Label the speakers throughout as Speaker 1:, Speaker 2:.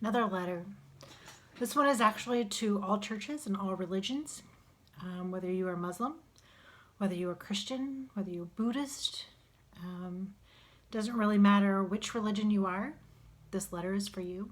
Speaker 1: Another letter. This one is actually to all churches and all religions, whether you are Muslim, whether you are Christian, whether you're Buddhist. Doesn't really matter which religion you are. This letter is for you.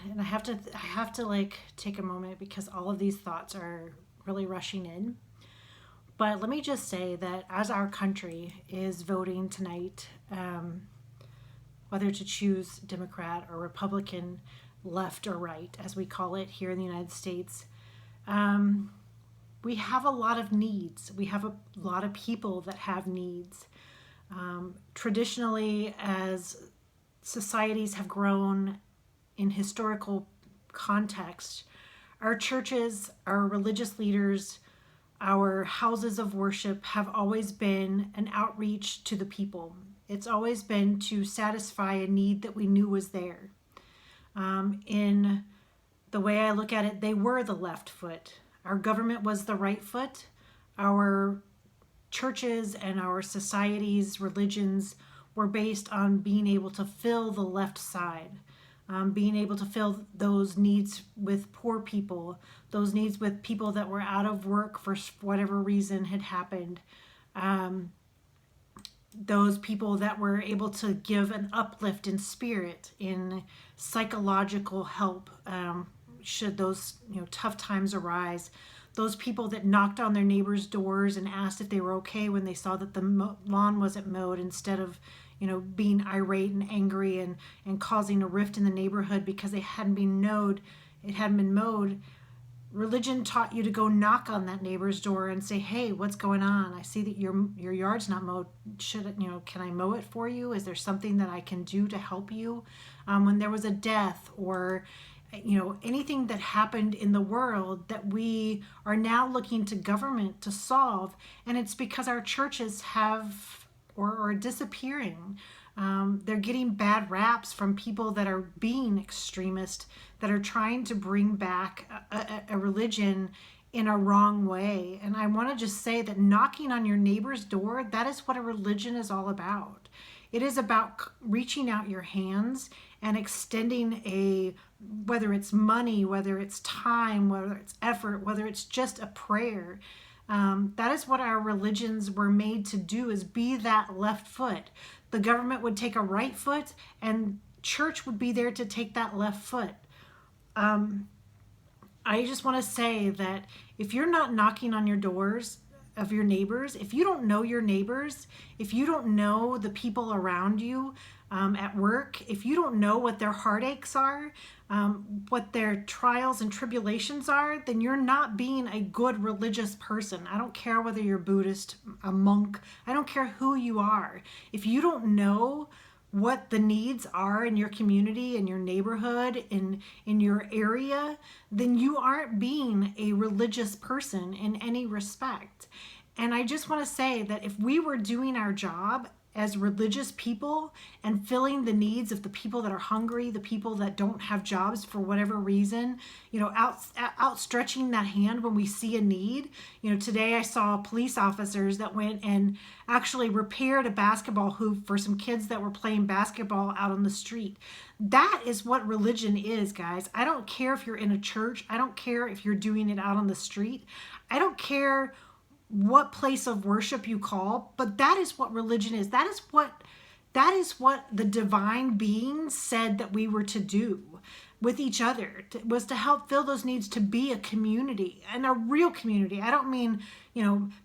Speaker 1: And I have to like take a moment because all of these thoughts are really rushing in. But let me just say that as our country is voting tonight, whether to choose Democrat or Republican, left or right, as we call it here in the United States, we have a lot of needs. We have a lot of people that have needs. Traditionally, as societies have grown in historical context, our churches, our religious leaders, our houses of worship have always been an outreach to the people. It's always been to satisfy a need that we knew was there. In the way I look at it, they were the left foot. Our government was the right foot. Our churches and our societies, religions were based on being able to fill the left side. Being able to fill those needs with poor people, those needs with people that were out of work for whatever reason had happened, those people that were able to give an uplift in spirit, in psychological help, should those tough times arise. Those people that knocked on their neighbors' doors and asked if they were okay when they saw that the lawn wasn't mowed, instead of being irate and angry and causing a rift in the neighborhood because it hadn't been mowed. Religion taught you to go knock on that neighbor's door and say, hey, what's going on? I see that your yard's not mowed. Can I mow it for you? Is there something that I can do to help you? When there was a death or anything that happened in the world that we are now looking to government to solve, and it's because our churches have or disappearing. They're getting bad raps from people that are being extremist, that are trying to bring back a religion in a wrong way. And I want to just say that knocking on your neighbor's door, that is what a religion is all about. It is about reaching out your hands and extending whether it's money, whether it's time, whether it's effort, whether it's just a prayer. That is what our religions were made to do, is be that left foot. The government would take a right foot and church would be there to take that left foot. I just want to say that if you're not knocking on your doors of your neighbors, if you don't know your neighbors, if you don't know the people around you at work, if you don't know what their heartaches are, what their trials and tribulations are, then you're not being a good religious person. I don't care whether you're Buddhist, a monk, I don't care who you are. If you don't know what the needs are in your community, in your neighborhood, in your area, then you aren't being a religious person in any respect. And I just want to say that if we were doing our job as religious people and filling the needs of the people that are hungry, the people that don't have jobs for whatever reason, outstretching that hand when we see a need. Today I saw police officers that went and actually repaired a basketball hoop for some kids that were playing basketball out on the street. That is what religion is, guys. I don't care if you're in a church. I don't care if you're doing it out on the street. I don't care what place of worship you call, but that is what religion is. That is what the divine being said that we were to do with each other, was to help fill those needs, to be a community, and a real community. I don't mean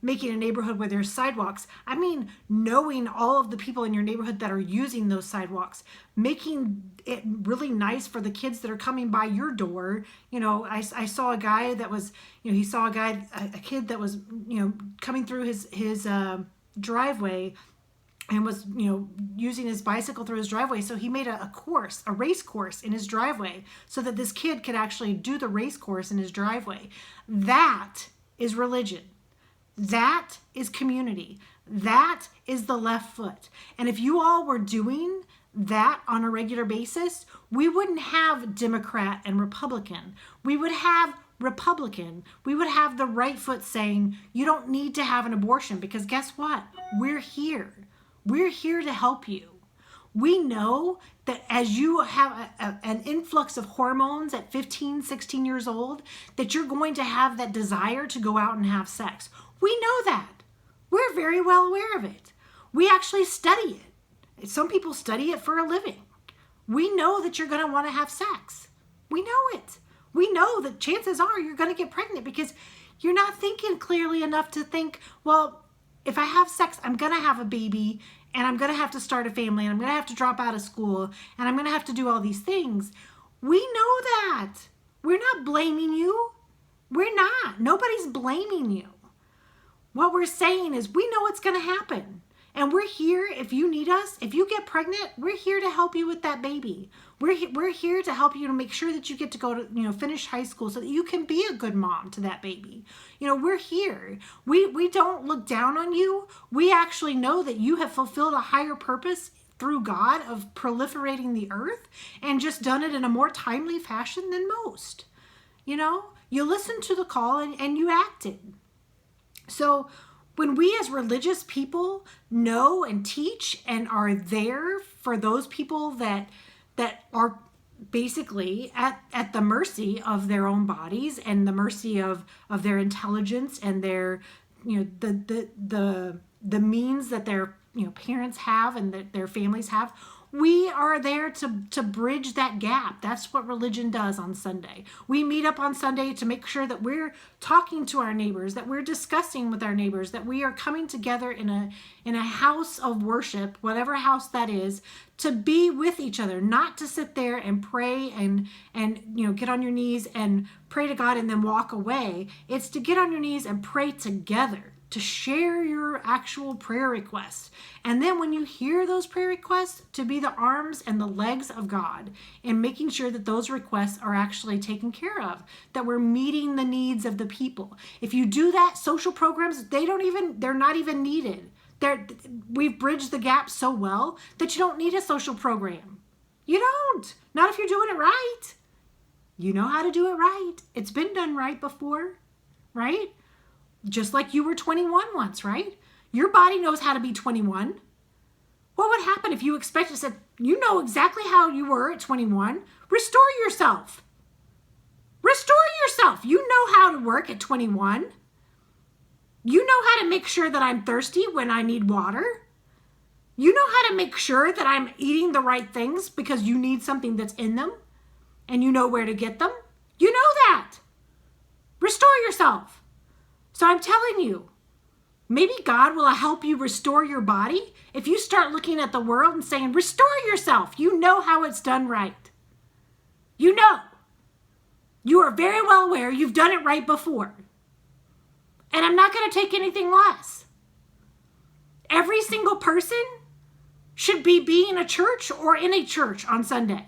Speaker 1: making a neighborhood where there's sidewalks. I mean knowing all of the people in your neighborhood that are using those sidewalks, making it really nice for the kids that are coming by your door. I saw a guy that was, he saw a kid that was, coming through his driveway and was, using his bicycle through his driveway. So he made a race course in his driveway so that this kid could actually do the race course in his driveway. That is religion. That is community. That is the left foot. And if you all were doing that on a regular basis, we wouldn't have Democrat and Republican. We would have Republican. We would have the right foot saying, you don't need to have an abortion, because guess what? We're here. We're here to help you. We know that as you have an influx of hormones at 15, 16 years old, that you're going to have that desire to go out and have sex. We know that. We're very well aware of it. We actually study it. Some people study it for a living. We know that you're going to want to have sex. We know it. We know that chances are you're going to get pregnant because you're not thinking clearly enough to think, well, if I have sex, I'm going to have a baby and I'm going to have to start a family and I'm going to have to drop out of school and I'm going to have to do all these things. We know that. We're not blaming you. We're not. Nobody's blaming you. What we're saying is we know what's going to happen. And we're here if you need us. If you get pregnant, we're here to help you with that baby. We're here to help you to make sure that you get to go to, finish high school so that you can be a good mom to that baby. We're here. We don't look down on you. We actually know that you have fulfilled a higher purpose through God of proliferating the earth and just done it in a more timely fashion than most. You listened to the call and you acted. So when we as religious people know and teach and are there for those people that are basically at the mercy of their own bodies and the mercy of their intelligence and their the means that their parents have and that their families have, we are there to bridge that gap. That's what religion does on Sunday. We meet up on Sunday to make sure that we're talking to our neighbors, that we're discussing with our neighbors, that we are coming together in a house of worship, whatever house that is, to be with each other, not to sit there and pray and get on your knees and pray to God and then walk away. It's to get on your knees and pray together, to share your actual prayer requests. And then when you hear those prayer requests, to be the arms and the legs of God and making sure that those requests are actually taken care of, that we're meeting the needs of the people. If you do that, social programs, they're not even needed. We've bridged the gap so well that you don't need a social program. You don't. Not if you're doing it right. You know how to do it right. It's been done right before, right? Just like you were 21 once, right? Your body knows how to be 21. What would happen if you expected, said, you know exactly how you were at 21. Restore yourself. Restore yourself. You know how to work at 21. You know how to make sure that I'm thirsty when I need water. You know how to make sure that I'm eating the right things because you need something that's in them and you know where to get them. You know that. Restore yourself. So I'm telling you, maybe God will help you restore your body if you start looking at the world and saying, restore yourself. You know how it's done right. You know. You are very well aware you've done it right before. And I'm not going to take anything less. Every single person should be in a church or in a church on Sunday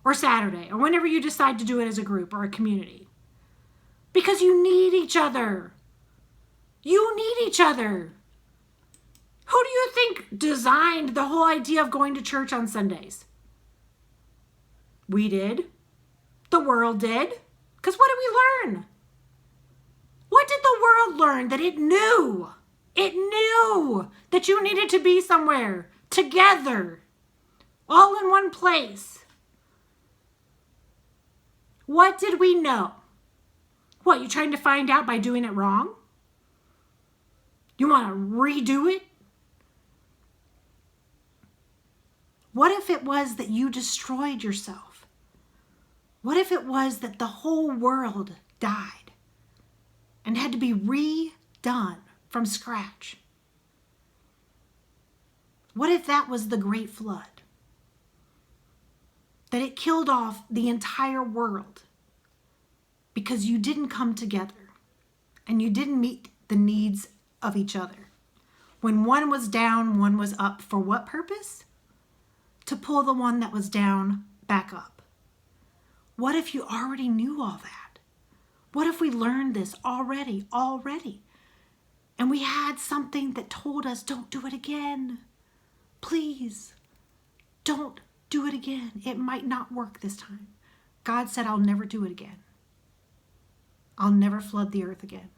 Speaker 1: or Saturday or whenever you decide to do it as a group or a community. Because you need each other. You need each other. Who do you think designed the whole idea of going to church on Sundays? We did. The world did. Because what did we learn? What did the world learn? That it knew. It knew that you needed to be somewhere together, all in one place. What did we know? What, you trying to find out by doing it wrong? You want to redo it? What if it was that you destroyed yourself? What if it was that the whole world died and had to be redone from scratch? What if that was the Great Flood? That it killed off the entire world because you didn't come together and you didn't meet the needs of each other. When one was down, one was up. For what purpose? To pull the one that was down back up. What if you already knew all that? What if we learned this already? And we had something that told us, don't do it again. Please, don't do it again. It might not work this time. God said, I'll never do it again. I'll never flood the earth again.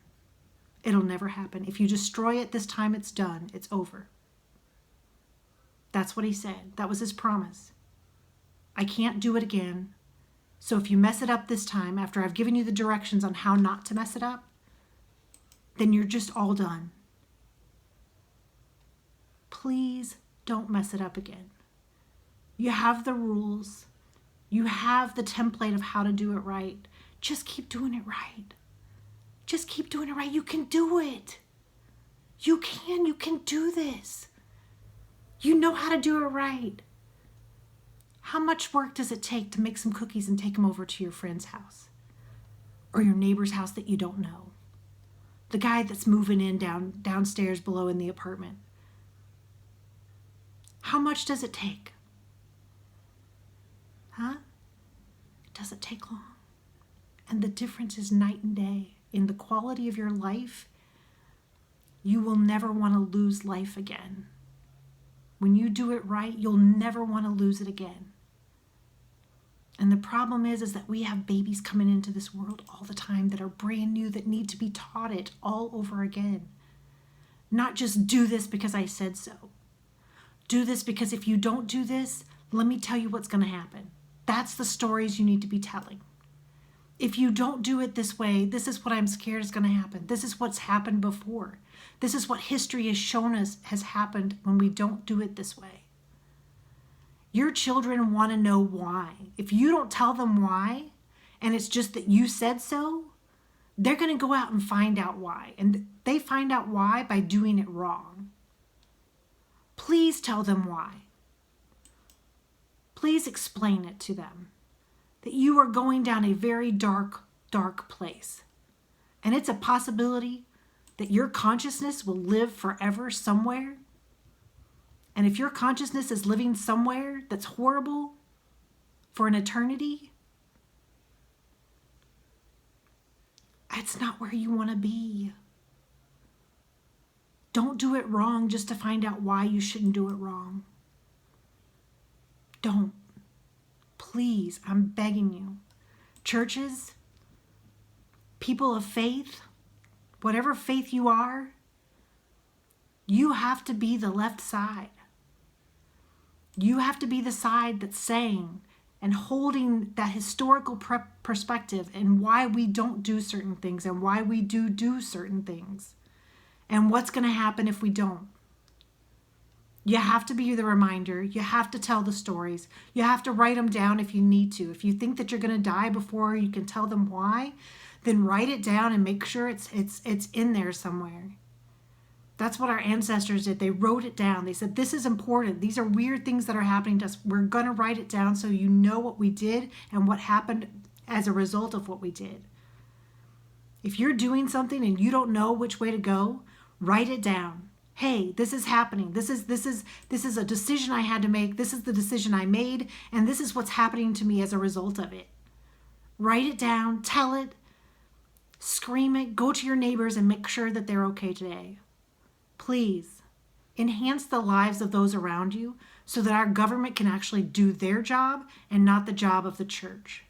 Speaker 1: It'll never happen. If you destroy it this time, it's done. It's over. That's what he said. That was his promise. I can't do it again. So if you mess it up this time, after I've given you the directions on how not to mess it up, then you're just all done. Please don't mess it up again. You have the rules. You have the template of how to do it right. Just keep doing it right. Just keep doing it right. You can do it. You can do this. You know how to do it right. How much work does it take to make some cookies and take them over to your friend's house? Or your neighbor's house that you don't know? The guy that's moving in downstairs below in the apartment. How much does it take? Huh? It doesn't take long. And the difference is night and day. In the quality of your life, you will never want to lose life again. When you do it right, you'll never want to lose it again. And the problem is that we have babies coming into this world all the time that are brand new, that need to be taught it all over again. Not just do this because I said so. Do this because if you don't do this, let me tell you what's going to happen. That's the stories you need to be telling. If you don't do it this way, this is what I'm scared is going to happen. This is what's happened before. This is what history has shown us has happened when we don't do it this way. Your children want to know why. If you don't tell them why, and it's just that you said so, they're going to go out and find out why. And they find out why by doing it wrong. Please tell them why. Please explain it to them. That you are going down a very dark, dark place. And it's a possibility that your consciousness will live forever somewhere. And if your consciousness is living somewhere that's horrible for an eternity, it's not where you want to be. Don't do it wrong just to find out why you shouldn't do it wrong. Don't. Please, I'm begging you. Churches, people of faith, whatever faith you are, you have to be the left side. You have to be the side that's saying and holding that historical perspective and why we don't do certain things and why we do certain things and what's going to happen if we don't. You have to be the reminder. You have to tell the stories. You have to write them down if you need to. If you think that you're going to die before you can tell them why, then write it down and make sure it's in there somewhere. That's what our ancestors did. They wrote it down. They said, this is important. These are weird things that are happening to us. We're going to write it down so you know what we did and what happened as a result of what we did. If you're doing something and you don't know which way to go, write it down. Hey, this is happening. This is a decision I had to make. This is the decision I made, and this is what's happening to me as a result of it. Write it down, tell it, scream it, go to your neighbors and make sure that they're okay today. Please, enhance the lives of those around you so that our government can actually do their job and not the job of the church.